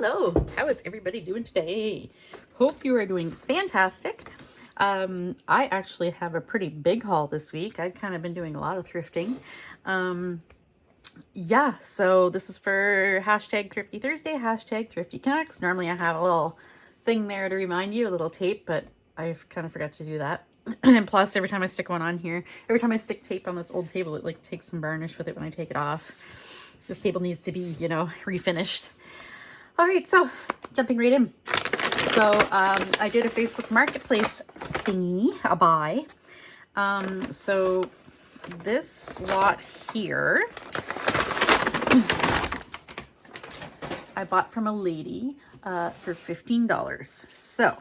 Hello, how is everybody doing today? Hope you are doing fantastic. I actually have a pretty big haul this week. I've kind of been doing a lot of thrifting. Yeah, so this is for hashtag Thrifty Thursday, hashtag Thrifty Connects. Normally I have a little thing there to remind you, a little tape, but I've kind of forgot to do that. And plus, every time I stick one on here, every time I stick tape on this old table, it like takes some varnish with it when I take it off. This table needs to be, you know, refinished. All right, so jumping right in. So I did a Facebook Marketplace thingy, a buy. So this lot here, I bought from a lady for $15. So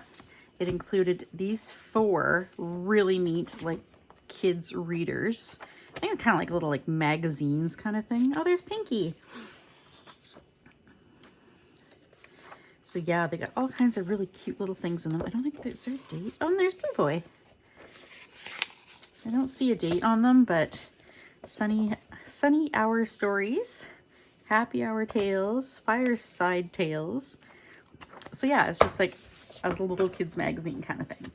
it included these 4 really neat, like, kids readers. I think kind of like little, like, magazines kind of thing. Oh, there's Pinky. So yeah, they got all kinds of really cute little things in them. I don't think there's a date. Oh, and there's Blue Boy. I don't see a date on them, but sunny hour stories, happy hour tales, fireside tales. So yeah, it's just like a little kids magazine kind of thing.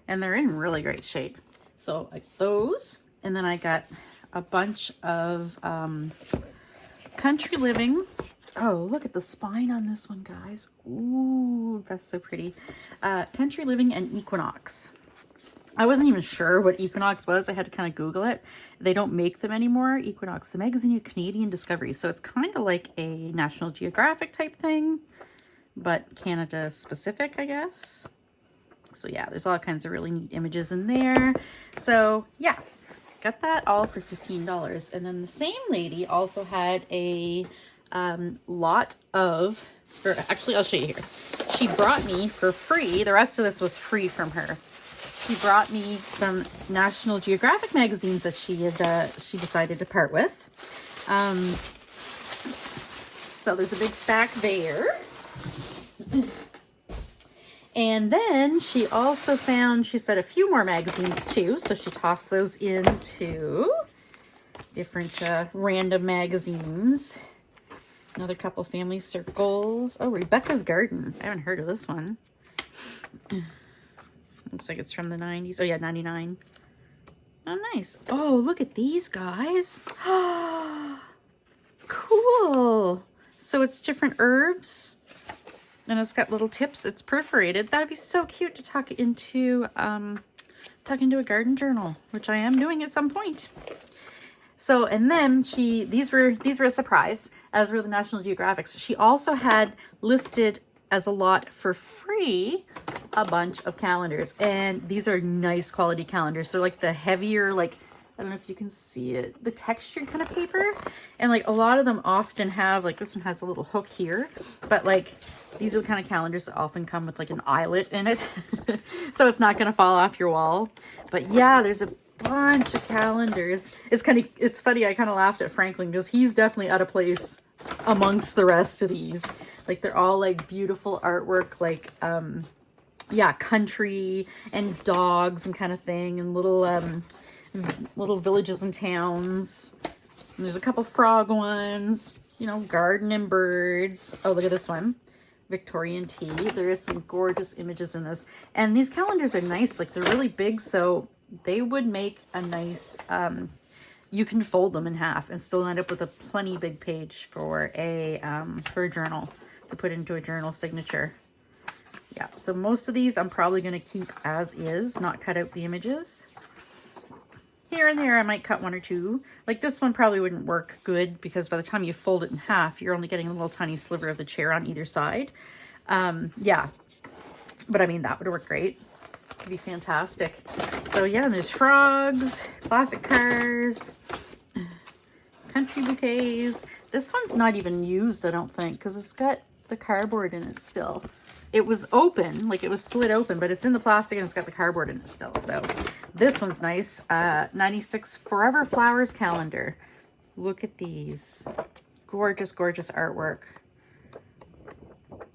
And they're in really great shape. So like those, and then I got a bunch of Country Living. Oh, look at the spine on this one, guys. Ooh, that's so pretty. Country Living and Equinox. I wasn't even sure what Equinox was. I had to kind of Google it. They don't make them anymore. Equinox, the magazine of Canadian Discovery. So it's kind of like a National Geographic type thing, but Canada specific, I guess. So yeah, there's all kinds of really neat images in there. So yeah, got that all for $15. And then the same lady also had a lot of, or actually I'll show you here. She brought me for free. The rest of this was free from her. She brought me some National Geographic magazines that she decided to part with. So there's a big stack there. And then she also found, she said, a few more magazines too. So she tossed those into different random magazines. Another couple family circles. Oh, Rebecca's Garden. I haven't heard of this one. Looks like it's from the 90s. Oh, yeah, 99. Oh, nice. Oh, look at these guys. Cool. So it's different herbs. And it's got little tips. It's perforated. That'd be so cute to tuck into a garden journal, which I am doing at some point. So, and then these were a surprise, as were the National Geographics. She also had listed as a lot for free a bunch of calendars, and these are nice quality calendars. They're like the heavier, like, I don't know if you can see it, the textured kind of paper. And like a lot of them often have, like this one has a little hook here, but like these are the kind of calendars that often come with like an eyelet in it. So it's not going to fall off your wall. But yeah, there's a bunch of calendars. It's funny, I kind of laughed at Franklin because he's definitely out of place amongst the rest of these. Like they're all like beautiful artwork, like yeah, country and dogs and kind of thing, and little villages and towns. And there's a couple frog ones, you know, garden and birds. Oh, look at this one, Victorian tea. There is some gorgeous images in this, and these calendars are nice. Like they're really big, so they would make a nice you can fold them in half and still end up with a plenty big page for a journal to put into a journal signature. Yeah, so most of these I'm probably going to keep as is, not cut out the images. Here and there I might cut 1 or 2. Like this one probably wouldn't work good because by the time you fold it in half, you're only getting a little tiny sliver of the chair on either side. Yeah, but I mean, that would work great. It'd be fantastic. So yeah, there's frogs, classic cars, country bouquets. This one's not even used, I don't think, because it's got the cardboard in it still. It was open, like it was slid open, but it's in the plastic and it's got the cardboard in it still. So this one's nice. 96 Forever Flowers calendar. Look at these. Gorgeous, gorgeous artwork.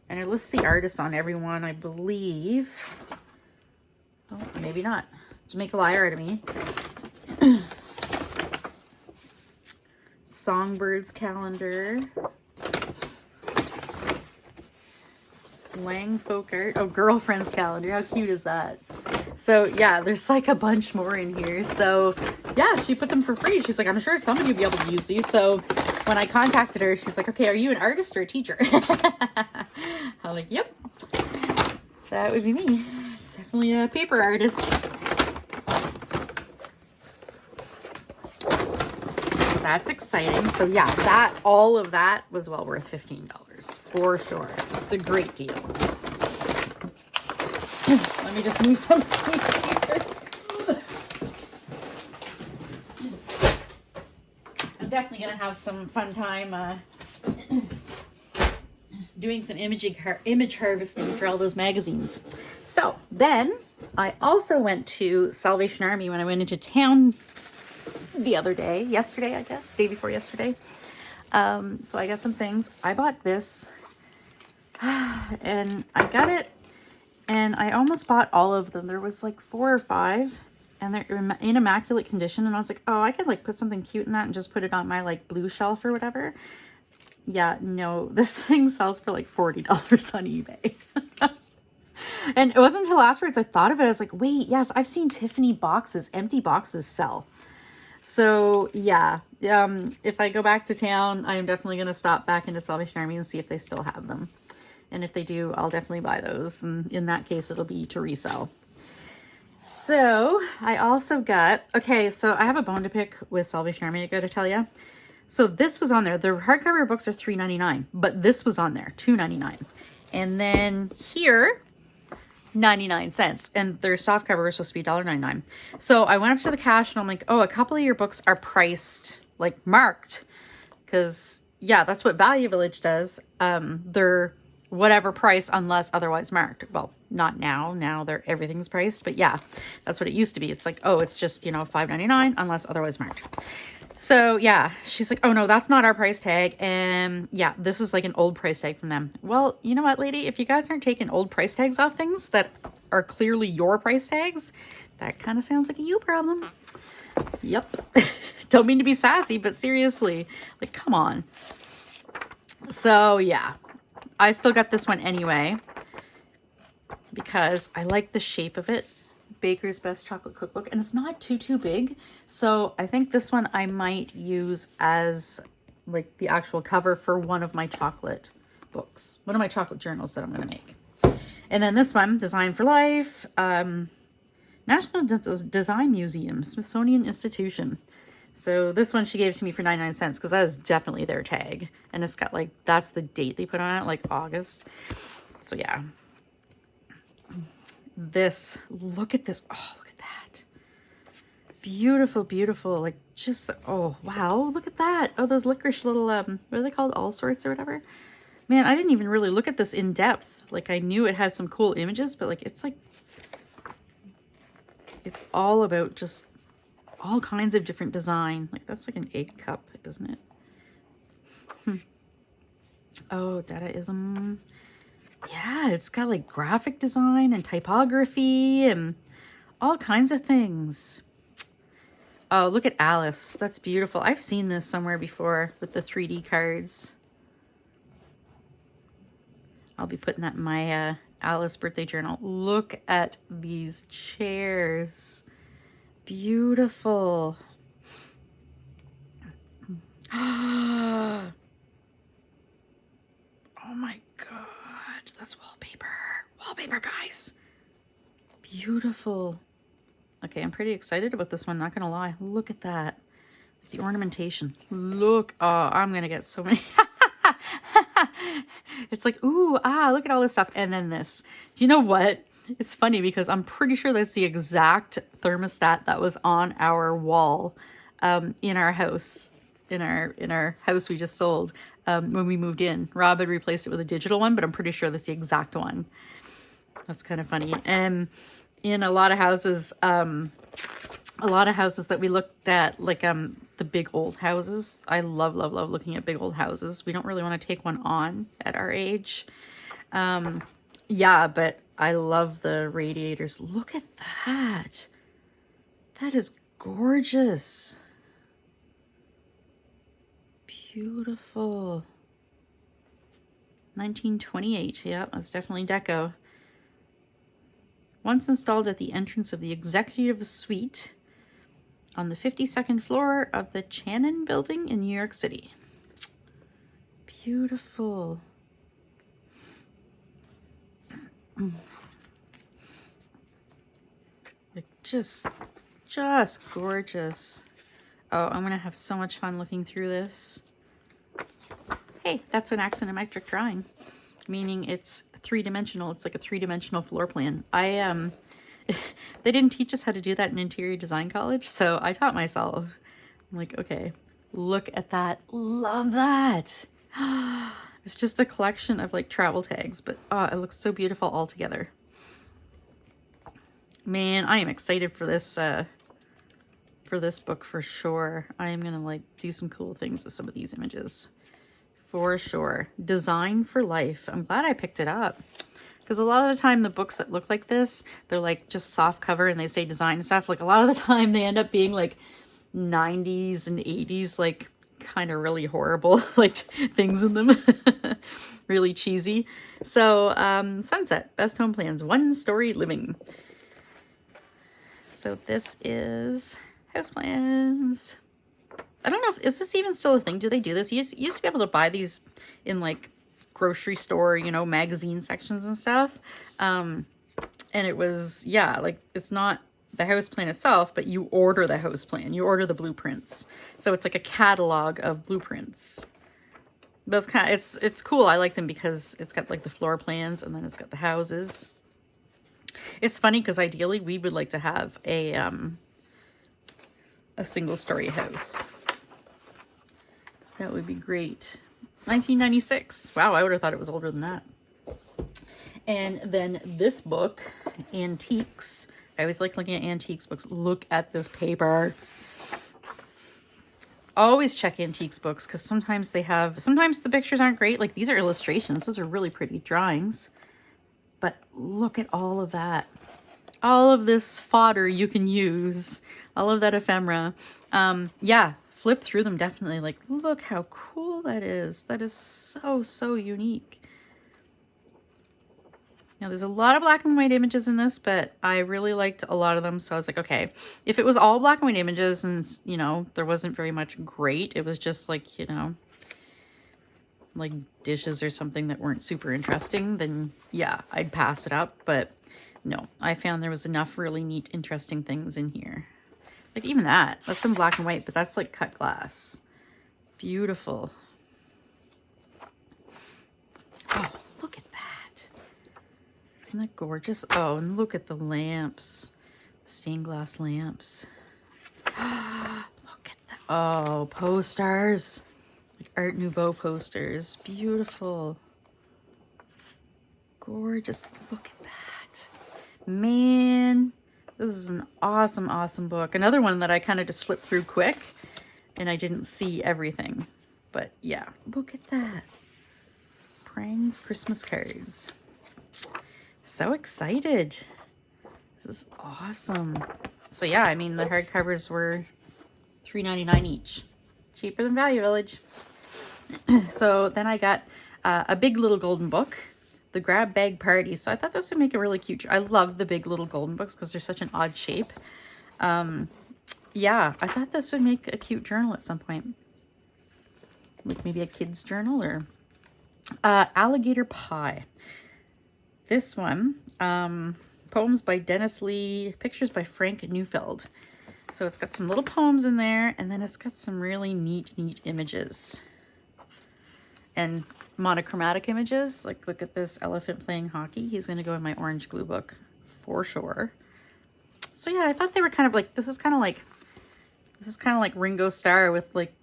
And it lists the artists on every one, I believe. Oh, maybe not. To make a liar out of me. Songbirds calendar. Lang Folk Art. Oh, girlfriend's calendar. How cute is that? So yeah, there's like a bunch more in here. So yeah, she put them for free. She's like, I'm sure somebody will be able to use these. So when I contacted her, she's like, okay, are you an artist or a teacher? I'm like, yep, that would be me. It's definitely a paper artist. That's exciting. So yeah, all of that was well worth $15 for sure. It's a great deal. Let me just move some things here. I'm definitely gonna have some fun time doing some image harvesting for all those magazines. So then I also went to Salvation Army when I went into town the other day, yesterday, I guess, day before yesterday. So I got some things. I bought this and I got it and I almost bought all of them. There was like 4 or 5 and they're in immaculate condition. And I was like, oh, I could like put something cute in that and just put it on my like blue shelf or whatever. Yeah, no, this thing sells for like $40 on eBay. And it wasn't until afterwards I thought of it. I was like, wait, yes, I've seen Tiffany boxes, empty boxes sell. So yeah, if I go back to town, I am definitely going to stop back into Salvation Army and see if they still have them. And if they do, I'll definitely buy those. And in that case, it'll be to resell. So I also got, okay, so I have a bone to pick with Salvation Army, I got to tell you. So this was on there. The hardcover books are $3.99, but this was on there, $2.99. And then here, 99 cents, and their soft cover is supposed to be $1.99. So I went up to the cash and I'm like, oh, a couple of your books are priced, like marked, because yeah, that's what Value Village does. They're whatever price unless otherwise marked. Well, not now everything's priced, but yeah, that's what it used to be. It's like, oh, it's just, you know, $5.99 unless otherwise marked. So yeah, she's like, oh no, that's not our price tag. And yeah, this is like an old price tag from them. Well, you know what, lady, if you guys aren't taking old price tags off things that are clearly your price tags, that kind of sounds like a you problem. Yep. Don't mean to be sassy, but seriously, like, come on. So yeah, I still got this one anyway, because I like the shape of it. Baker's Best Chocolate Cookbook, and it's not too big, so I think this one I might use as like the actual cover for one of my chocolate books, one of my chocolate journals that I'm going to make. And then this one, Design for Life, National Design Museum, Smithsonian Institution. So this one she gave to me for 99 cents because that is definitely their tag, and it's got like, that's the date they put on it, like August. So yeah, this, look at this. Oh, look at that. Beautiful, beautiful. Like just, oh, wow. Look at that. Oh, those licorice little, what are they called? All sorts or whatever. Man, I didn't even really look at this in depth. Like I knew it had some cool images, but like, it's like, it's all about just all kinds of different design. Like that's like an egg cup, isn't it? Oh, Dadaism. Yeah, it's got like graphic design and typography and all kinds of things. Oh, look at Alice. That's beautiful. I've seen this somewhere before with the 3D cards. I'll be putting that in my Alice birthday journal. Look at these chairs. Beautiful. Oh my God. That's wallpaper. Wallpaper, guys. Beautiful. Okay, I'm pretty excited about this one, not gonna lie. Look at that. The ornamentation. Look. Oh, I'm gonna get so many. It's like, ooh, look at all this stuff. And then this. Do you know what? It's funny because I'm pretty sure that's the exact thermostat that was on our wall in our house. In our house we just sold when we moved in. Rob had replaced it with a digital one, but I'm pretty sure that's the exact one. That's kind of funny. And in a lot of houses that we looked at, like the big old houses, I love looking at big old houses. We don't really want to take one on at our age. Yeah, but I love the radiators. Look at that. That is gorgeous. Beautiful. 1928. Yeah, that's definitely deco. Once installed at the entrance of the executive suite on the 52nd floor of the Channon Building in New York City. Beautiful. Like just gorgeous. Oh, I'm gonna have so much fun looking through this. Hey, that's an axonometric drawing, meaning it's three-dimensional. It's like a three-dimensional floor plan. They didn't teach us how to do that in interior design college, so I taught myself. I'm like, okay, look at that. Love that. It's just a collection of like travel tags, but oh, it looks so beautiful all together. Man, I am excited for this book for sure. I am gonna like do some cool things with some of these images for sure. Design for Life. I'm glad I picked it up, because a lot of the time the books that look like this, they're like just soft cover and they say design stuff. Like a lot of the time they end up being like 90s and 80s, like kind of really horrible like things in them. Really cheesy. So Sunset, Best Home Plans, One Story Living. So this is house plans. I don't know if, is this even still a thing? Do they do this? You used to be able to buy these in like grocery store, you know, magazine sections and stuff. And it was, yeah, like it's not the house plan itself, but you order the house plan. You order the blueprints. So it's like a catalog of blueprints. But it's kind of, it's cool. I like them because it's got like the floor plans and then it's got the houses. It's funny because ideally we would like to have a single story house. That would be great. 1996. Wow, I would have thought it was older than that. And then this book, Antiques. I always like looking at antiques books. Look at this paper. Always check antiques books because sometimes they have, sometimes the pictures aren't great. Like these are illustrations. Those are really pretty drawings. But look at all of that. All of this fodder you can use. All of that ephemera. Yeah, flip through them definitely. Like, look how cool that is. That is so, so unique. Now, there's a lot of black and white images in this, but I really liked a lot of them. So I was like, okay, if it was all black and white images and, you know, there wasn't very much great, it was just like, you know, like dishes or something that weren't super interesting, then yeah, I'd pass it up. But no, I found there was enough really neat, interesting things in here. Like even that's in black and white, but that's like cut glass. Beautiful. Oh, look at that. Isn't that gorgeous? Oh, and look at the lamps. Stained glass lamps. Look at that. Oh, posters. Like Art Nouveau posters. Beautiful. Gorgeous. Look at that. Man, this is an awesome, awesome book. Another one that I kind of just flipped through quick and I didn't see everything. But yeah, look at that. Prang's Christmas cards. So excited. This is awesome. So yeah, I mean, the hardcovers were $3.99 each. Cheaper than Value Village. So then I got a Big Little Golden book, the Grab Bag Party. So I thought this would make a really cute. I love the Big Little Golden books because they're such an odd shape. Yeah, I thought this would make a cute journal at some point. Like maybe a kid's journal or Alligator Pie. This one, poems by Dennis Lee, pictures by Frank Neufeld. So it's got some little poems in there, and then it's got some really neat images. And monochromatic images. Like, look at this elephant playing hockey. He's going to go in my orange glue book for sure. So yeah, I thought they were kind of like, this is kind of like Ringo Starr with like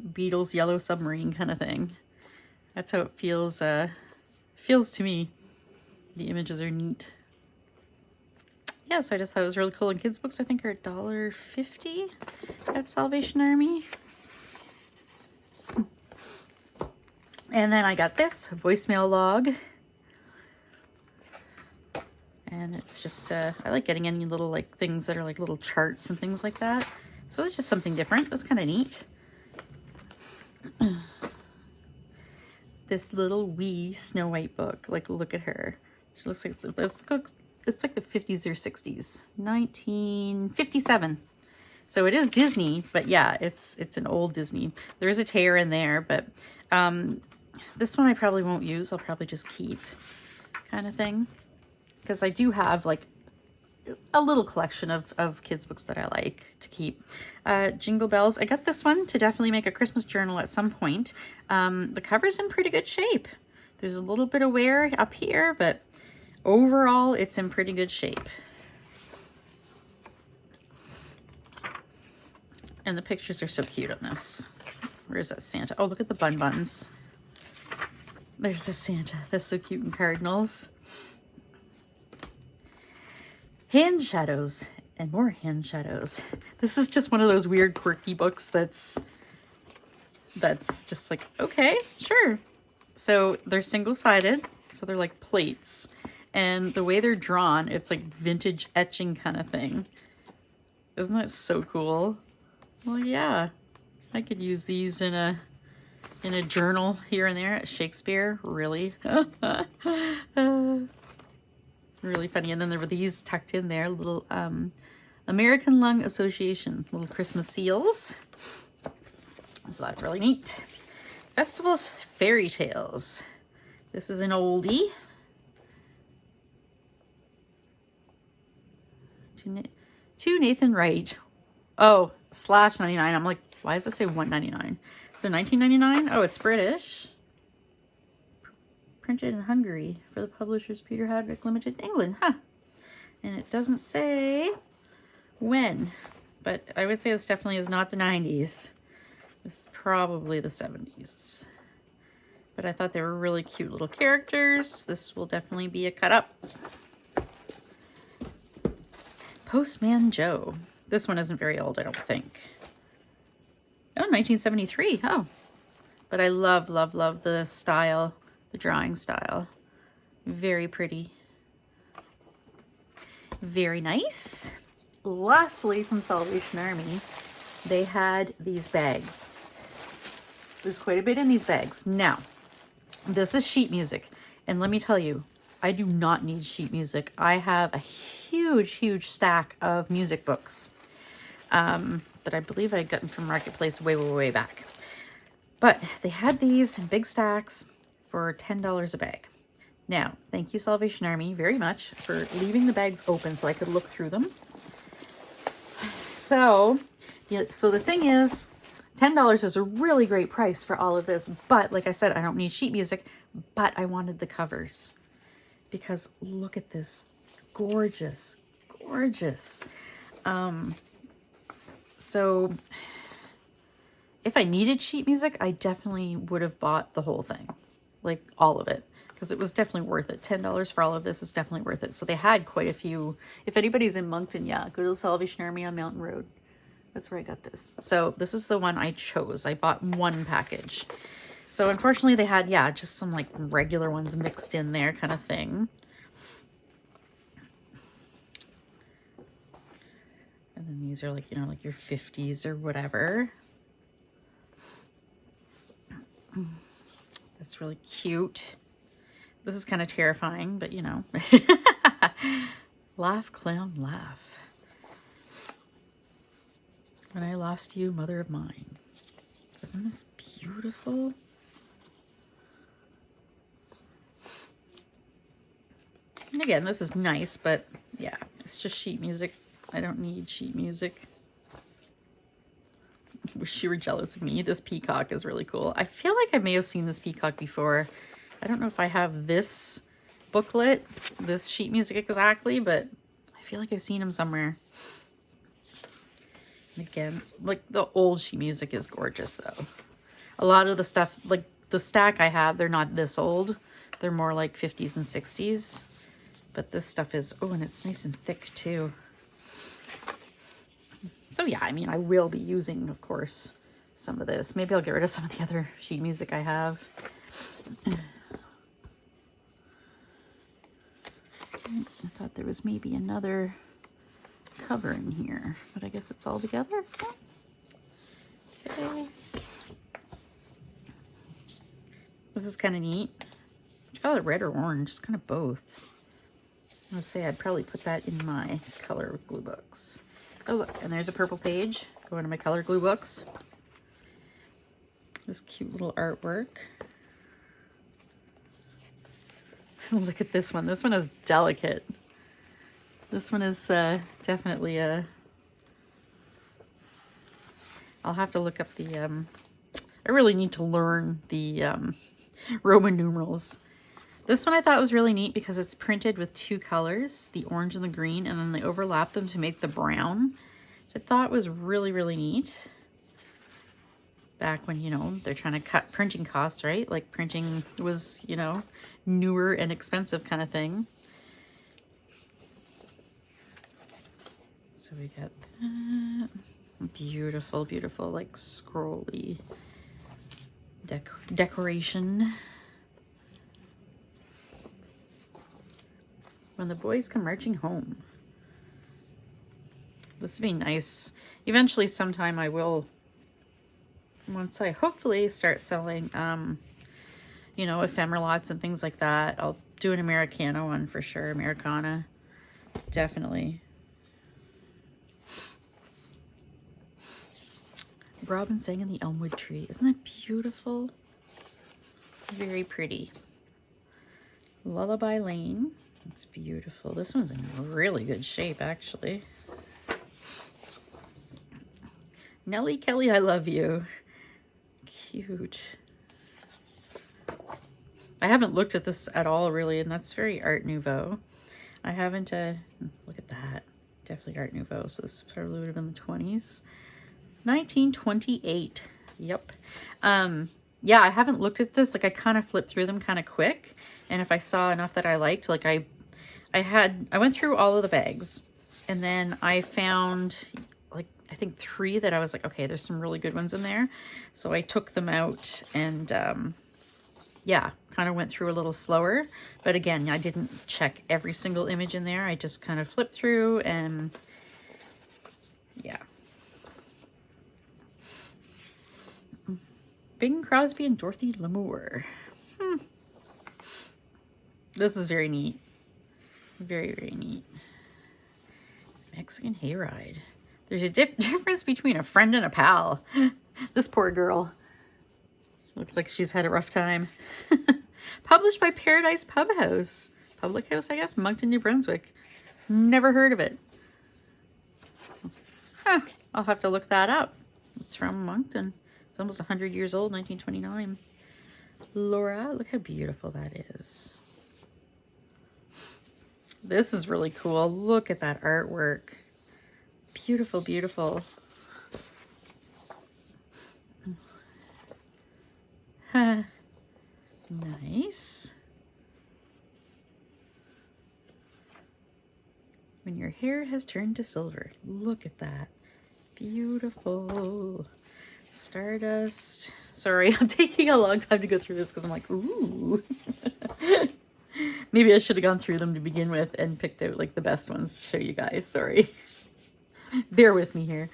Beatles' Yellow Submarine kind of thing. That's how it feels to me. The images are neat. Yeah, so I just thought it was really cool. And kids' books, I think, are $1.50 at Salvation Army. And then I got this voicemail log. And it's just, I like getting any little like things that are like little charts and things like that. So it's just something different. That's kind of neat. this little wee Snow White book. Like, look at her. She looks like, it's like the 50s or 60s. 1957. So it is Disney, but yeah, it's an old Disney. There is a tear in there, but this one I probably won't use. I'll probably just keep, kind of thing. Because I do have like a little collection of kids books that I like to keep. Jingle Bells. I got this one to definitely make a Christmas journal at some point. The cover's in pretty good shape. There's a little bit of wear up here, but overall it's in pretty good shape. And the pictures are so cute on this. Where's that Santa? Oh, look at the bun buns. There's a Santa. That's so cute in cardinals. Hand shadows and more hand shadows. This is just one of those weird quirky books that's just like, okay, sure. So they're single-sided, so they're like plates. And the way they're drawn, it's like vintage etching kind of thing. Isn't that so cool? Well, yeah, I could use these in a journal here and there at Shakespeare. Really, really funny. And then there were these tucked in there, little American Lung Association little Christmas seals. So that's really neat. Festival of Fairy Tales. This is an oldie. To Nathan Wright. Oh, /99. I'm like, why does it say $1.99? So $19.99. Oh, it's British. Printed in Hungary for the publishers Peter Haddock Limited, England. Huh. And it doesn't say when, but I would say this definitely is not the 90s. This is probably the 70s. But I thought they were really cute little characters. This will definitely be a cut up. Postman Joe. This one isn't very old, I don't think. Oh, 1973. Oh. But I love, love, love the style, the drawing style. Very pretty. Very nice. Lastly, from Salvation Army, they had these bags. There's quite a bit in these bags. Now, this is sheet music. And let me tell you, I do not need sheet music. I have a huge, huge stack of music books that I believe I had gotten from Marketplace way, way, way back. But they had these in big stacks for $10 a bag. Now, thank you, Salvation Army, very much for leaving the bags open so I could look through them. So, yeah, so the thing is, $10 is a really great price for all of this. But like I said, I don't need sheet music, but I wanted the covers. Because look at this. Gorgeous, gorgeous. So if I needed sheet music, I definitely would have bought the whole thing. Like all of it. Because it was definitely worth it. $10 for all of this is definitely worth it. So they had quite a few. If anybody's in Moncton, yeah, go to the Salvation Army on Mountain Road. That's where I got this. So this is the one I chose. I bought one package. So unfortunately they had, yeah, just some like regular ones mixed in there kind of thing. And then these are like, you know, like your 50s or whatever. That's really cute. This is kind of terrifying, but you know. Laugh, clown, laugh. When I lost you, mother of mine. Isn't this beautiful? Again, this is nice, but yeah, it's just sheet music. I don't need sheet music. Wish you were jealous of me. This peacock is really cool. I feel like I may have seen this peacock before. I don't know if I have this booklet, this sheet music exactly, but I feel like I've seen him somewhere. Again, like the old sheet music is gorgeous though. A lot of the stuff, like the stack I have, they're not this old. They're more like 50s and 60s. But this stuff is, oh, and it's nice and thick too. So yeah, I mean, I will be using, of course, some of this. Maybe I'll get rid of some of the other sheet music I have. I thought there was maybe another cover in here, but I guess it's all together. Okay. This This is kind of neat. Would you call it red or orange? It's kind of both. I would say I'd probably put that in my color glue books. Oh look, and there's a purple page. Go into my color glue books. This cute little artwork. Look at this one. This one is delicate. This one is definitely a... I'll have to look up the... I really need to learn the Roman numerals. This one I thought was really neat because it's printed with two colors, the orange and the green, and then they overlap them to make the brown, which I thought was really, really neat. Back when, you know, they're trying to cut printing costs, right? Like printing was, you know, newer and expensive kind of thing. So we got that. Beautiful, beautiful, like scrolly decoration. When the boys come marching home. This would be nice. Eventually, sometime I will, once I hopefully start selling, you know, ephemera lots and things like that, I'll do an Americana one for sure. Americana, definitely. Robin sang in the elmwood tree. Isn't that beautiful? Very pretty. Lullaby Lane. It's beautiful. This one's in really good shape, actually. Nellie Kelly, I love you. Cute. I haven't looked at this at all, really, and that's very Art Nouveau. I haven't, look at that. Definitely Art Nouveau, so this probably would have been the 20s. 1928. Yep. Yeah, I haven't looked at this. Like, I kind of flipped through them kind of quick, and if I saw enough that I liked, like I went through all of the bags, and then I found, like, I think 3 that I was like, okay, there's some really good ones in there. So I took them out and, yeah, kind of went through a little slower. But again, I didn't check every single image in there. I just kind of flipped through and, yeah. Bing Crosby and Dorothy Lamour. This is very neat. Very, very neat. Mexican hayride. There's a difference between a friend and a pal. This poor girl. Looks like she's had a rough time. Published by Paradise Pub House. Public House, I guess. Moncton, New Brunswick. Never heard of it. Huh. I'll have to look that up. It's from Moncton. It's almost 100 years old, 1929. Laura, look how beautiful that is. This is really cool. Look at that artwork. Beautiful, beautiful. Nice. When your hair has turned to silver. Look at that. Beautiful. Stardust. Sorry, I'm taking a long time to go through this because I'm like, ooh. Maybe I should have gone through them to begin with and picked out like the best ones to show you guys. Sorry. Bear with me here.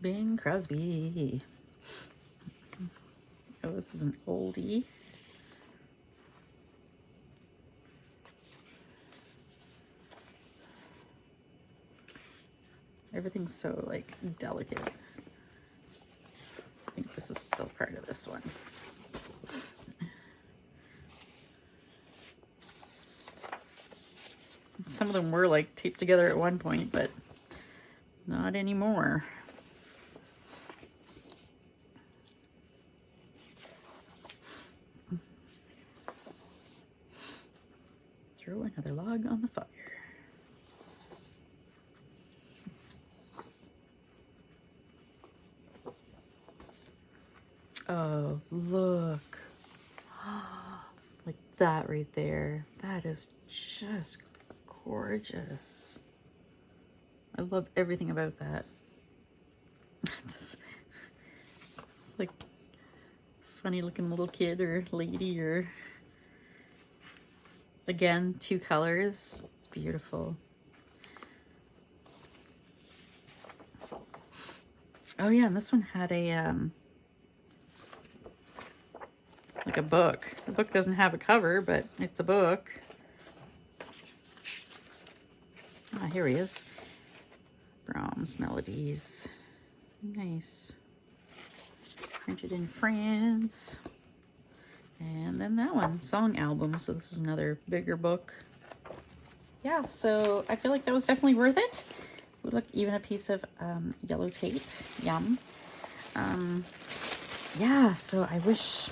Bing Crosby. Oh, this is an oldie. Everything's so like delicate. I think this is still part of this one. Some of them were like taped together at one point, but not anymore. Throw another log on the fire. Oh, look. Like that right there. That is just gorgeous. I love everything about that. It's like funny looking little kid or lady, or again, 2 colors. It's beautiful. Oh yeah, and this one had a like a book. The book doesn't have a cover, but it's a book. Ah, here he is. Brahms Melodies. Nice. Printed in France. And then that one, Song Album. So this is another bigger book. Yeah, so I feel like that was definitely worth it. Ooh, look, even a piece of yellow tape. Yum. Yeah, so I wish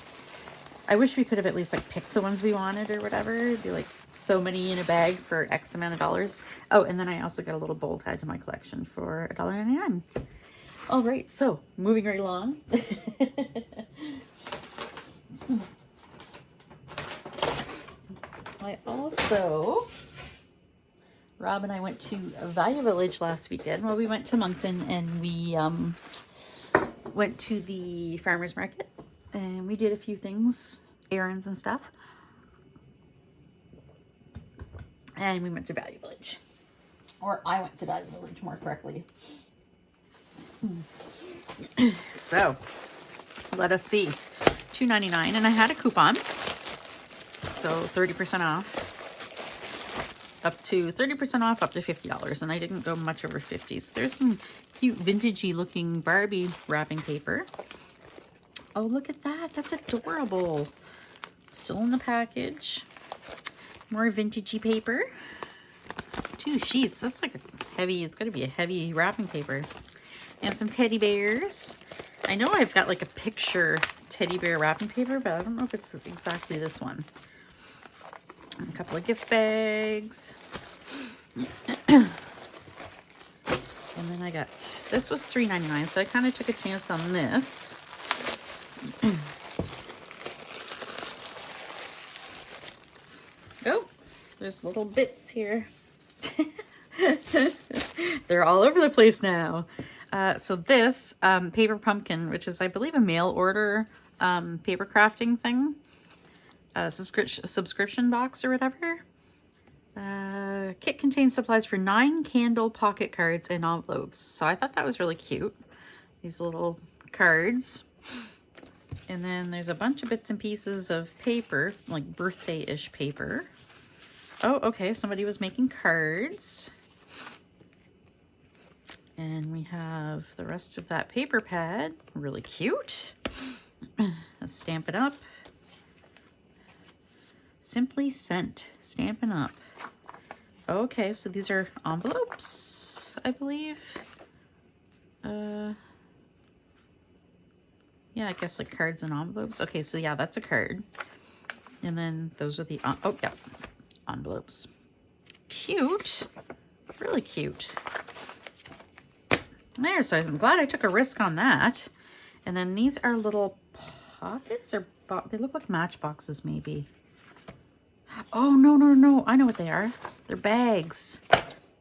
we could have at least like picked the ones we wanted or whatever. It'd be like so many in a bag for X amount of dollars. Oh, and then I also got a little bowl tied to my collection for $1.99. All right, so moving right along. I also, Rob and I went to Value Village last weekend. Well, we went to Moncton and we went to the farmer's market and we did a few things, errands and stuff. And we went to Value Village. Or I went to Value Village, more correctly. So, let us see. $2.99, and I had a coupon. So 30% off. Up to 30% off, up to $50. And I didn't go much over 50. So there's some cute vintagey looking Barbie wrapping paper. Oh, look at that. That's adorable. Still in the package. More vintagey paper. 2 sheets. That's like a heavy, it's got to be a heavy wrapping paper. And some teddy bears. I know I've got like a picture teddy bear wrapping paper, but I don't know if it's exactly this one. And a couple of gift bags. And then I got, this was $3.99, so I kind of took a chance on this. Oh, there's little bits here. They're all over the place now. So this paper pumpkin, which is, I believe, a mail order paper crafting thing. Subscription box or whatever. Kit contains supplies for 9 candle pocket cards and envelopes. So I thought that was really cute. These little cards. And then there's a bunch of bits and pieces of paper, like birthday-ish paper. Oh, okay, somebody was making cards. And we have the rest of that paper pad. Really cute. Let's stamp it up. Simply Sent. Stampin' Up. Okay, so these are envelopes, I believe. Yeah, I guess like cards and envelopes. Okay, so yeah, that's a card. And then those are the, oh yeah, envelopes. Cute. Really cute. There, so I'm glad I took a risk on that. And then these are little pockets, or they look like matchboxes maybe. Oh, no, no, no. I know what they are. They're bags.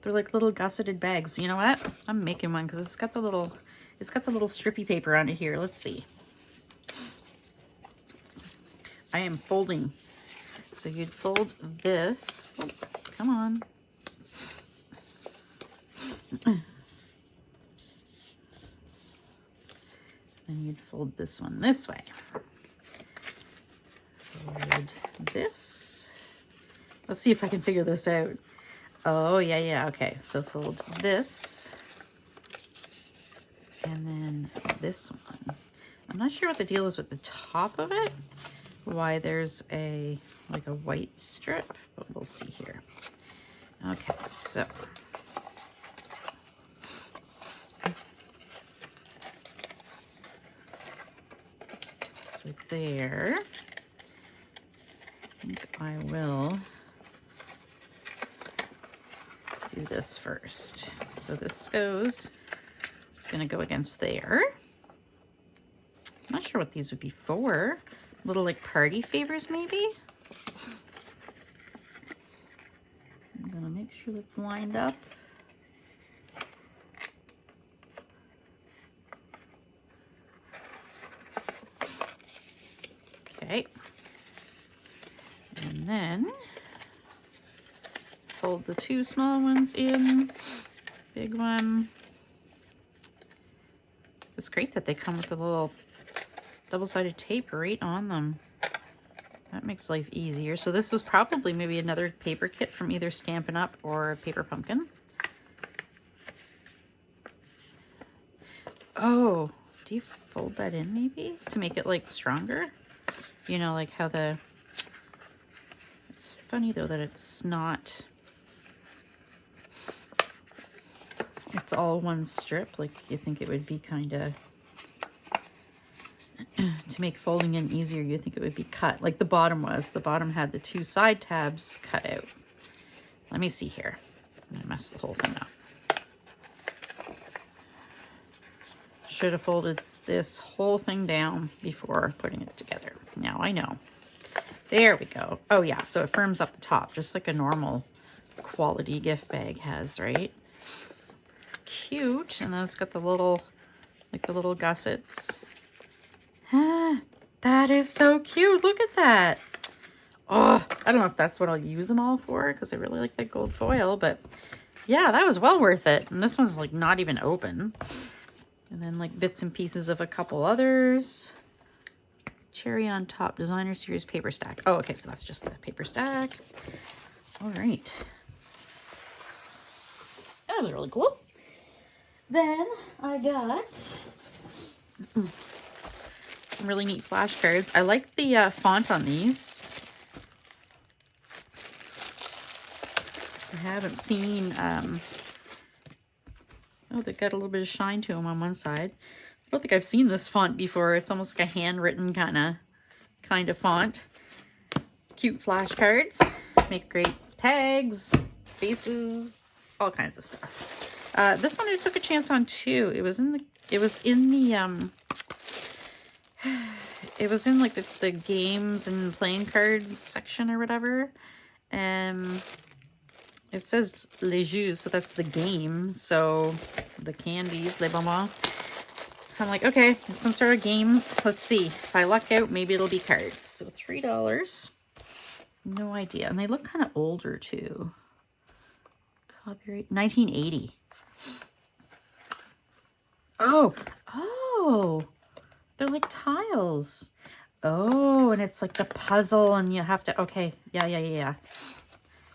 They're like little gusseted bags. You know what? I'm making one because it's got the little strippy paper on it here. Let's see. I am folding. So you'd fold this. Oh, come on. And you'd fold this one this way. Fold this. Let's see if I can figure this out. Oh, yeah, okay. So fold this. And then this one. I'm not sure what the deal is with the top of it. Why there's like a white strip, but we'll see here. Okay, so. So there. I think I will do this first. So this goes, it's gonna go against there. I'm not sure what these would be for. Little like party favors maybe. So I'm gonna make sure that's lined up. Okay. And then fold the 2 small ones in, big one. It's great that they come with a little double-sided tape right on them. That makes life easier. So this was probably maybe another paper kit from either Stampin' Up! Or Paper Pumpkin. Oh, do you fold that in maybe to make it like stronger? You know, like how the... It's funny though that it's not... It's all one strip. Like you think it would be kind of... to make folding in easier, you think it would be cut like the bottom was. The bottom had the 2 side tabs cut out. Let me see here. I messed the whole thing up. Should have folded this whole thing down before putting it together. Now I know. There we go. Oh yeah, so it firms up the top just like a normal quality gift bag has, right? Cute. And then it's got the little, like the little gussets. Ah, that is so cute. Look at that. Oh, I don't know if that's what I'll use them all for because I really like that gold foil, but yeah, that was well worth it. And this one's like not even open. And then like bits and pieces of a couple others. Cherry on top, designer series paper stack. Oh, okay, so that's just the paper stack. All right. That was really cool. Then I got some really neat flashcards. I like the font on these. I haven't seen, oh, they got a little bit of shine to them on one side. I don't think I've seen this font before. It's almost like a handwritten kind of font. Cute flashcards. Make great tags, faces, all kinds of stuff. This one I took a chance on too. It was in like the games and playing cards section or whatever. It says les jeux, so that's the game. So the candies, les bonbons. I'm like, okay, it's some sort of games. Let's see. If I luck out, maybe it'll be cards. So $3. No idea. And they look kind of older too. Copyright 1980. Oh, they're like tiles. Oh, and it's like the puzzle and you have to, okay. Yeah.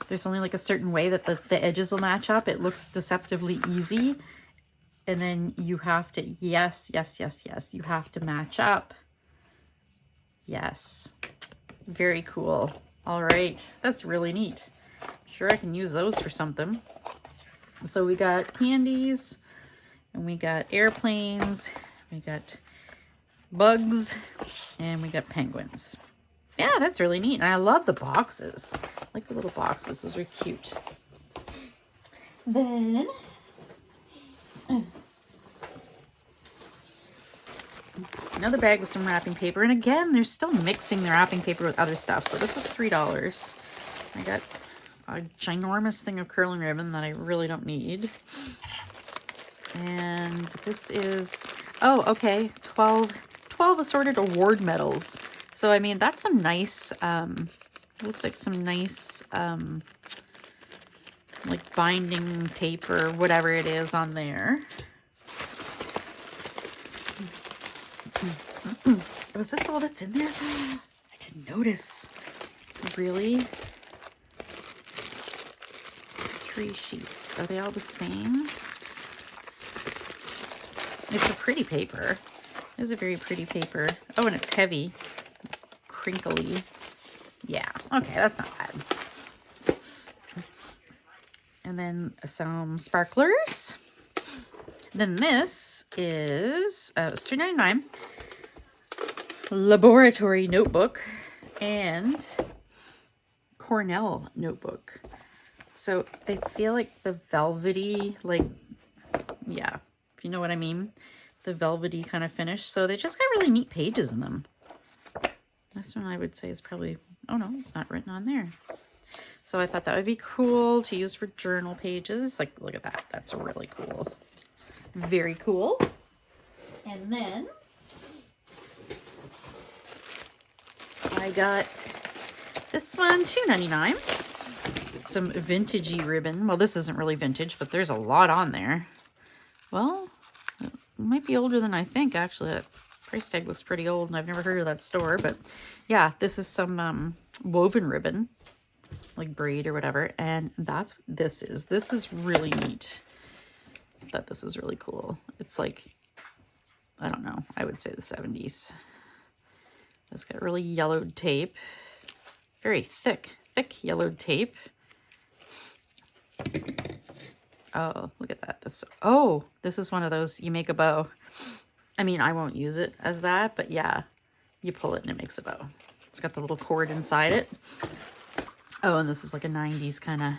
There's only like a certain way that the edges will match up. It looks deceptively easy. And then you have to, yes. You have to match up. Yes. Very cool. All right. That's really neat. I'm sure I can use those for something. So we got candies and we got airplanes. We got bugs and we got penguins. Yeah, that's really neat. And I love the boxes. I like the little boxes. Those are cute. Then another bag with some wrapping paper. And again, they're still mixing the wrapping paper with other stuff. So this was $3. I got a ginormous thing of curling ribbon that I really don't need. And this is, oh, okay, 12 assorted award medals. So, I mean, that's some nice, looks like some nice, like binding tape or whatever it is on there. Was this all that's in there? I didn't notice. Really? 3 sheets. Are they all the same? It's a pretty paper. It is a very pretty paper. Oh, and it's heavy. Crinkly. Yeah. Okay, that's not bad. And then some sparklers. Then this is, it was $3.99. Laboratory notebook and Cornell notebook. So they feel like the velvety, like, yeah, if you know what I mean, the velvety kind of finish. So they just got really neat pages in them. This one I would say is probably, oh no, it's not written on there. So I thought that would be cool to use for journal pages. Like, look at that. That's really cool. Very cool. And then I got this one, $2.99. Some vintagey ribbon. Well, this isn't really vintage, but there's a lot on there. Well, it might be older than I think, actually. Price tag looks pretty old, and I've never heard of that store. But yeah, this is some woven ribbon, like braid or whatever. And that's what this is. This is really neat. I thought this was really cool. It's like, I don't know, I would say the 70s. It's got really yellowed tape. Very thick yellowed tape. Oh, look at that. This is one of those, you make a bow. I mean, I won't use it as that, but yeah, you pull it and it makes a bow. It's got the little cord inside it. Oh, and this is like a 90s kind of,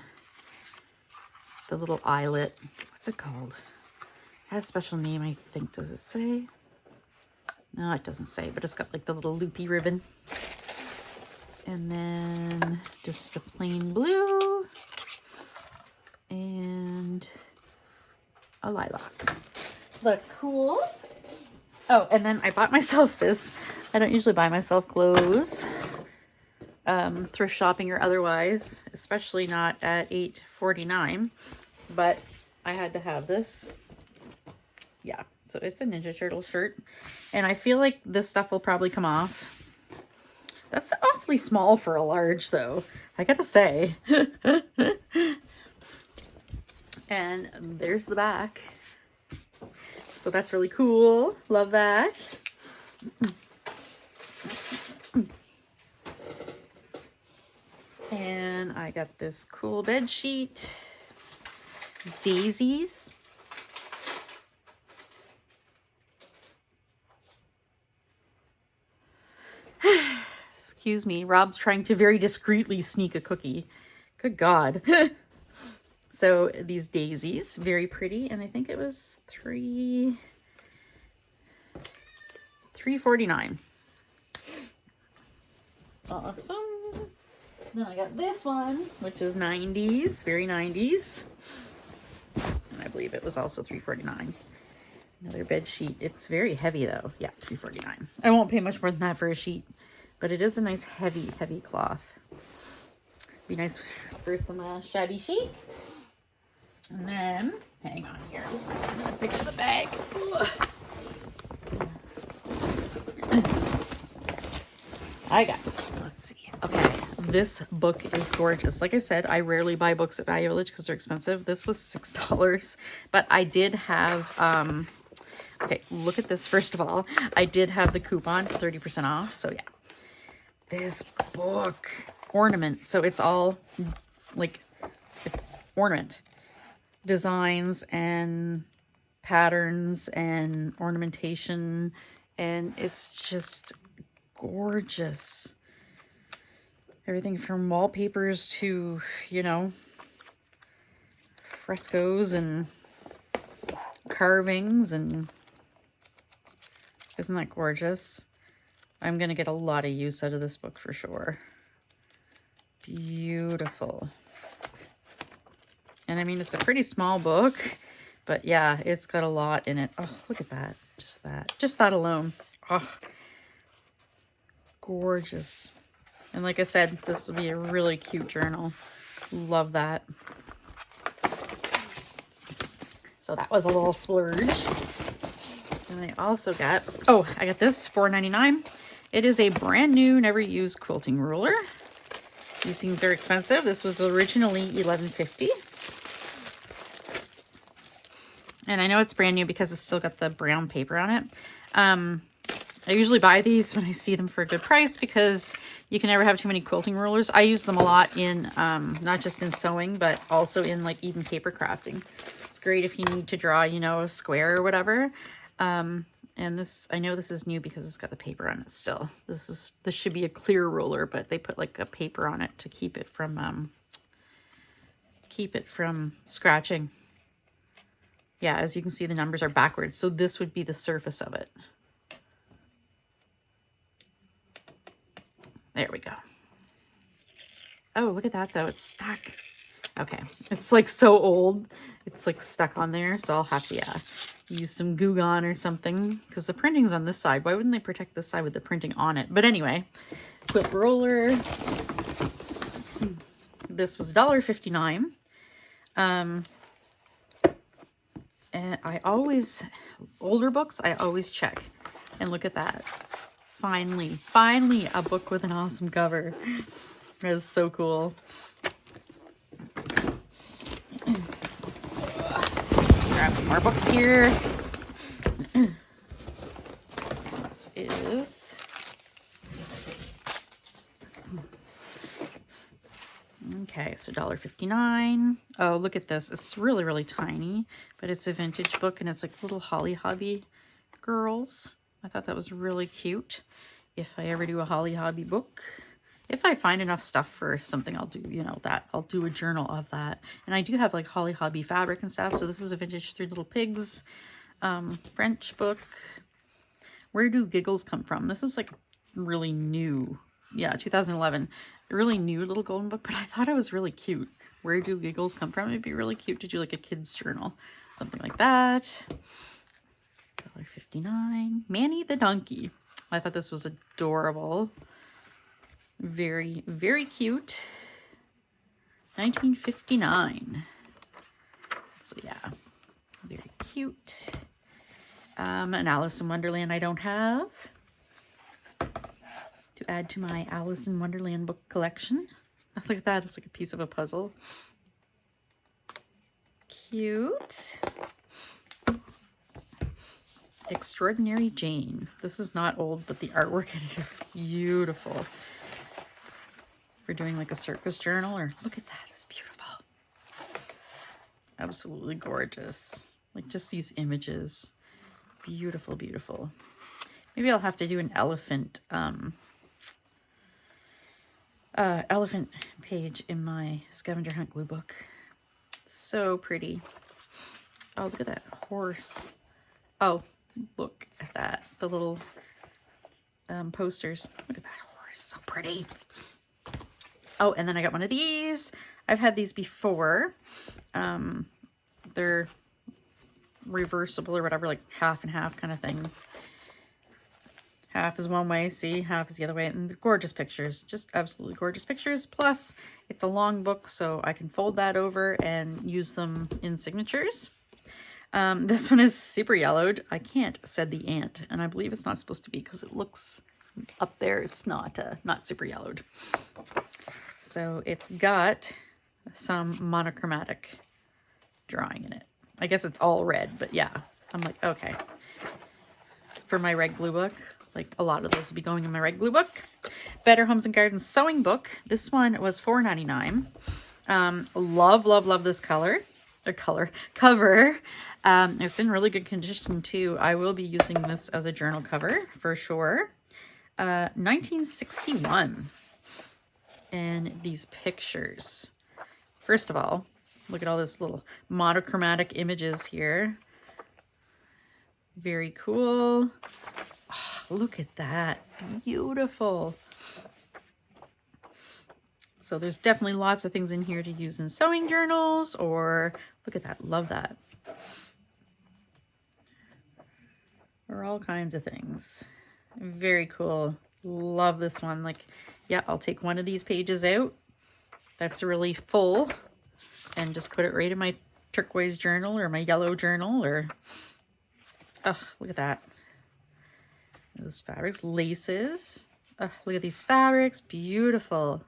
the little eyelet. What's it called? It has a special name, I think. Does it say? No, it doesn't say, but it's got like the little loopy ribbon. And then just a plain blue and a lilac. That's cool. Oh, and then I bought myself this. I don't usually buy myself clothes, thrift shopping or otherwise, especially not at $8.49. But I had to have this. Yeah, so it's a Ninja Turtle shirt. And I feel like this stuff will probably come off. That's awfully small for a large, though, I gotta say. And there's the back. So that's really cool. Love that. And I got this cool bed sheet. Daisies. Excuse me. Rob's trying to very discreetly sneak a cookie. Good God. So these daisies, very pretty, and I think it was $3.49. Awesome. Then I got this one, which is 90s, very 90s. And I believe it was also $3.49. Another bed sheet. It's very heavy though. Yeah, $3.49. I won't pay much more than that for a sheet, but it is a nice heavy cloth. Be nice for some shabby chic. And then, hang on here, I'm just going to pick up the bag. I got it. Let's see. Okay, this book is gorgeous. Like I said, I rarely buy books at Value Village because they're expensive. This was $6, but I did have, okay, look at this first of all. I did have the coupon for 30% off, so yeah. This book, ornament, so it's all, like, it's ornament. Designs and patterns and ornamentation, and it's just gorgeous. Everything from wallpapers to, you know, frescoes and carvings, and isn't that gorgeous? I'm gonna get a lot of use out of this book for sure. Beautiful. And I mean, it's a pretty small book, but yeah, it's got a lot in it. Oh, look at that. Just that alone. Oh, gorgeous. And like I said, this will be a really cute journal. Love that. So that was a little splurge. And I also got, oh, I got this, $4.99. It is a brand new, never used quilting ruler. These things are expensive. This was originally $11.50. And I know it's brand new because it's still got the brown paper on it. I usually buy these when I see them for a good price because you can never have too many quilting rulers. I use them a lot in, not just in sewing, but also in like even paper crafting. It's great if you need to draw, you know, a square or whatever. And this, I know this is new because it's got the paper on it still. This should be a clear ruler, but they put like a paper on it to keep it from scratching. Yeah, as you can see, the numbers are backwards. So this would be the surface of it. There we go. Oh, look at that though. It's stuck. Okay. It's like so old. It's like stuck on there. So I'll have to, yeah, use some Goo Gone or something because the printing's on this side. Why wouldn't they protect this side with the printing on it? But anyway, quilt roller. This was $1.59. And I always, older books, I always check. And look at that. Finally a book with an awesome cover. That is so cool. Grab some more books here. This is okay, so $1.59. Oh, look at this. It's really tiny, but it's a vintage book and it's like little Holly Hobby girls. I thought that was really cute. If I ever do a Holly Hobby book, if I find enough stuff for something, I'll do, you know, that. I'll do a journal of that. And I do have like Holly Hobby fabric and stuff. So this is a vintage Three Little Pigs French book. Where Do Giggles Come From? This is like really new. Yeah, 2011. A really new little golden book, but I thought it was really cute. Where Do Giggles Come From? It'd be really cute to do like a kid's journal. Something like that. $1.59. Manny the Donkey. I thought this was adorable. Very cute. 1959. So yeah, very cute. An Alice in Wonderland I don't have to add to my Alice in Wonderland book collection. Oh, look at that. It's like a piece of a puzzle. Cute. Extraordinary Jane. This is not old, but the artwork in it is beautiful. We're doing like a circus journal, or look at that. It's beautiful. Absolutely gorgeous. Like just these images. Beautiful. Maybe I'll have to do an elephant elephant page in my scavenger hunt glue book. So pretty. Oh, look at that horse. Oh, look at that. The little posters. Look at that horse. So pretty. Oh, and then I got one of these. I've had these before. They're reversible or whatever, like half and half kind of thing. Half is one way, see, half is the other way. And they're gorgeous pictures, just absolutely gorgeous pictures. Plus, it's a long book, so I can fold that over and use them in signatures. This one is super yellowed. I can't said the ant, and I believe it's not supposed to be because it looks up there. It's not super yellowed. So it's got some monochromatic drawing in it. I guess it's all red, but yeah, I'm like, okay. For my red glue book, like a lot of those will be going in my red glue book. Better Homes and Gardens sewing book. This one was $4.99. Love this cover. It's in really good condition too. I will be using this as a journal cover for sure. 1961. And these pictures. First of all, look at all this little monochromatic images here. Very cool. Oh, look at that. Beautiful. So there's definitely lots of things in here to use in sewing journals, or look at that. Love that. Or all kinds of things. Very cool. Love this one. Like, yeah, I'll take one of these pages out. That's really full. And just put it right in my turquoise journal or my yellow journal, or oh, look at that. Those fabrics, laces. Oh, look at these fabrics. Beautiful.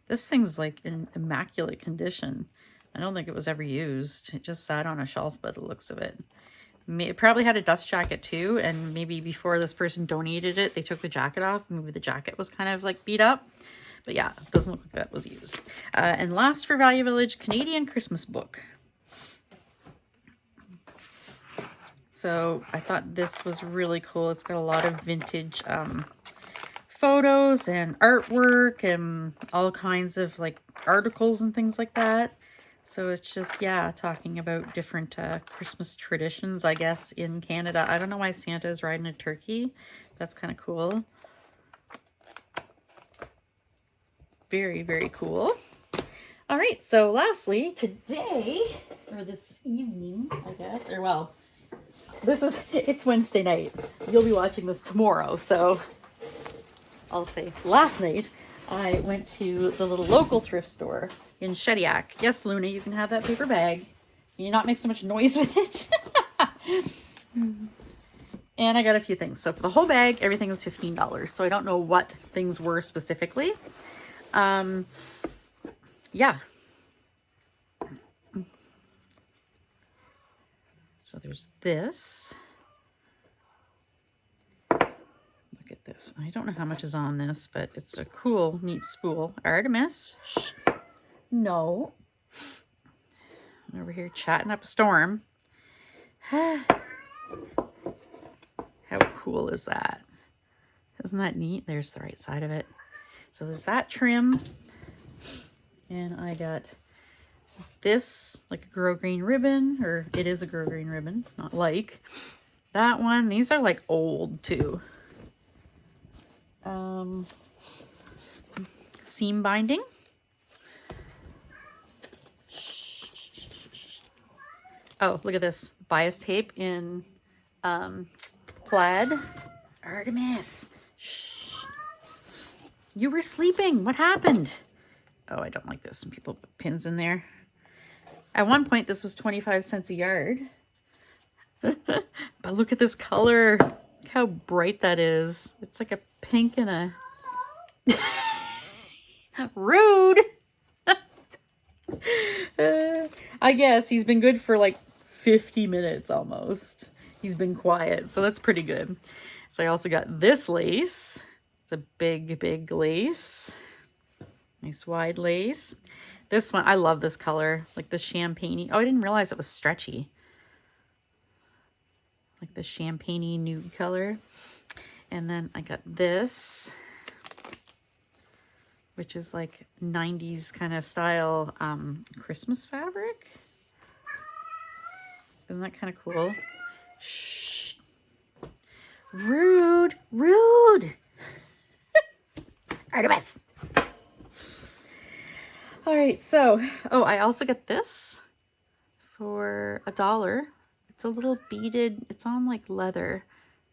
This thing's like in immaculate condition. I don't think it was ever used. It just sat on a shelf by the looks of it. It probably had a dust jacket too, and maybe before this person donated it, they took the jacket off. Maybe the jacket was kind of like beat up. But yeah, it doesn't look like that was used. And last for Value Village, Canadian Christmas book. So I thought this was really cool. It's got a lot of vintage photos and artwork and all kinds of like articles and things like that. So it's just, yeah, talking about different Christmas traditions, I guess, in Canada. I don't know why Santa is riding a turkey. That's kind of cool. Very cool. All right, so lastly, today, or this evening, I guess, or well, it's Wednesday night. You'll be watching this tomorrow, so I'll say last night, I went to the little local thrift store in Shediac. Yes, Luna, you can have that paper bag. Can you not make so much noise with it? And I got a few things. So for the whole bag, everything was $15. So I don't know what things were specifically. Yeah. So there's this. Look at this. I don't know how much is on this, but it's a cool, neat spool. Artemis. Shh. No. I'm over here chatting up a storm. How cool is that? Isn't that neat? There's the right side of it. So there's that trim. And I got this, like a Grow Green ribbon, or it is a Grow Green ribbon, not like. That one, these are like old too. Seam binding. Oh, look at this. Bias tape in plaid. Artemis. Shh. You were sleeping. What happened? Oh, I don't like this. People put pins in there. At one point, this was 25 cents a yard. But look at this color. Look how bright that is. It's like a pink and a... Rude! I guess he's been good for like 50 minutes almost. He's been quiet, so that's pretty good. So I also got this lace. It's a big, big lace. Nice wide lace. This one, I love this color, like the champagne-y. Oh, I didn't realize it was stretchy. Like the champagne-y nude color. And then I got this, which is like 90s kind of style Christmas fabric. Isn't that kind of cool? Shh. Rude, rude. Artemis. All right, so, oh, I also got this for $1. It's a little beaded, it's on like leather.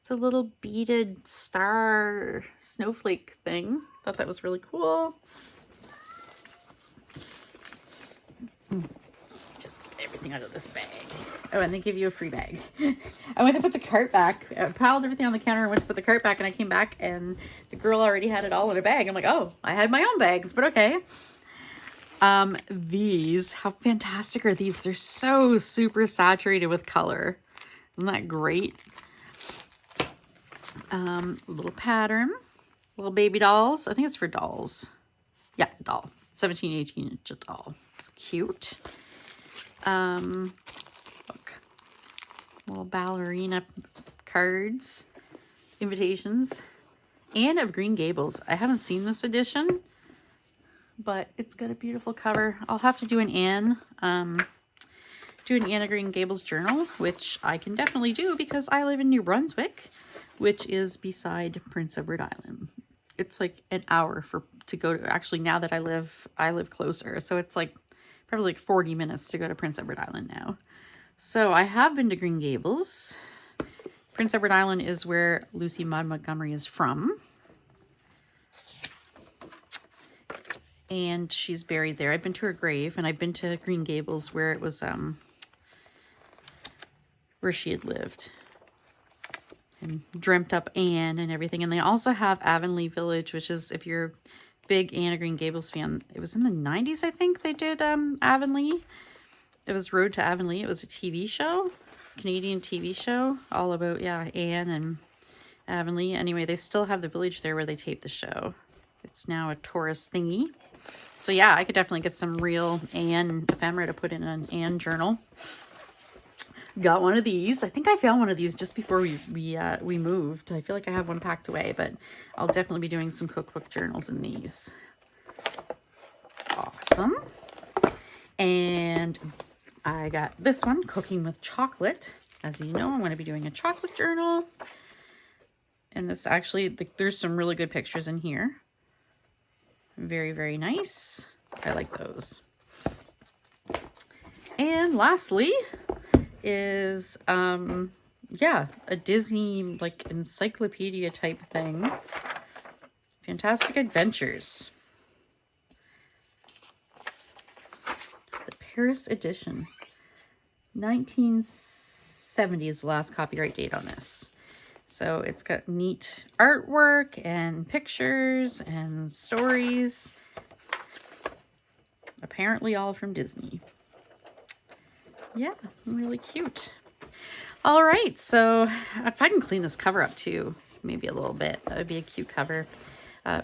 It's a little beaded star snowflake thing. Thought that was really cool. Just get everything out of this bag. Oh, and they give you a free bag. I went to put the cart back. I piled everything on the counter and went to put the cart back, and I came back and the girl already had it all in a bag. I'm like, oh, I had my own bags, but okay. These, how fantastic are these? They're so super saturated with color. Isn't that great? Little pattern, little baby dolls. I think it's for dolls. Yeah, doll. 17, 18 inch doll. It's cute. Look. Little ballerina cards, invitations, and of Green Gables. I haven't seen this edition, but it's got a beautiful cover. I'll have to do an Anne of Green Gables journal, which I can definitely do because I live in New Brunswick, which is beside Prince Edward Island. It's like an hour to go to, actually now that I live closer. So it's like probably like 40 minutes to go to Prince Edward Island now. So I have been to Green Gables. Prince Edward Island is where Lucy Maud Montgomery is from. And she's buried there. I've been to her grave, and I've been to Green Gables where it was, where she had lived. And dreamt up Anne and everything. And they also have Avonlea Village, which is, if you're a big Anne of Green Gables fan, it was in the 90s, I think they did Avonlea. It was Road to Avonlea. It was a TV show, Canadian TV show, all about, yeah, Anne and Avonlea. Anyway, they still have the village there where they taped the show. It's now a tourist thingy. So yeah, I could definitely get some real Anne ephemera to put in an Anne journal. Got one of these. I think I found one of these just before we moved. I feel like I have one packed away, but I'll definitely be doing some cookbook journals in these. Awesome. And I got this one, Cooking with Chocolate. As you know, I'm going to be doing a chocolate journal. And this actually, there's some really good pictures in here. Very, very nice. I like those. And lastly is, yeah, a Disney, like, encyclopedia type thing. Fantastic Adventures. The Paris edition. 1970 is the last copyright date on this. So it's got neat artwork and pictures and stories. Apparently all from Disney. Yeah, really cute. All right, so if I can clean this cover up too, maybe a little bit, that would be a cute cover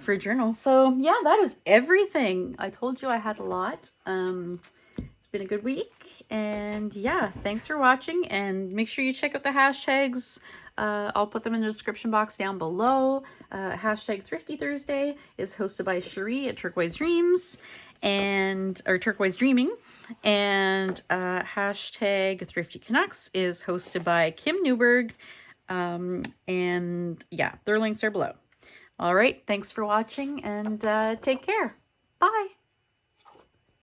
for a journal. So yeah, that is everything. I told you I had a lot. It's been a good week, and yeah, thanks for watching, and make sure you check out the hashtags. I'll put them in the description box down below. Hashtag Thrifty Thursday is hosted by Sheree at Turquoise Dreams, or Turquoise Dreaming. And hashtag Thrifty Canucks is hosted by Kim Newberg. And yeah, their links are below. All right, thanks for watching, and take care. Bye.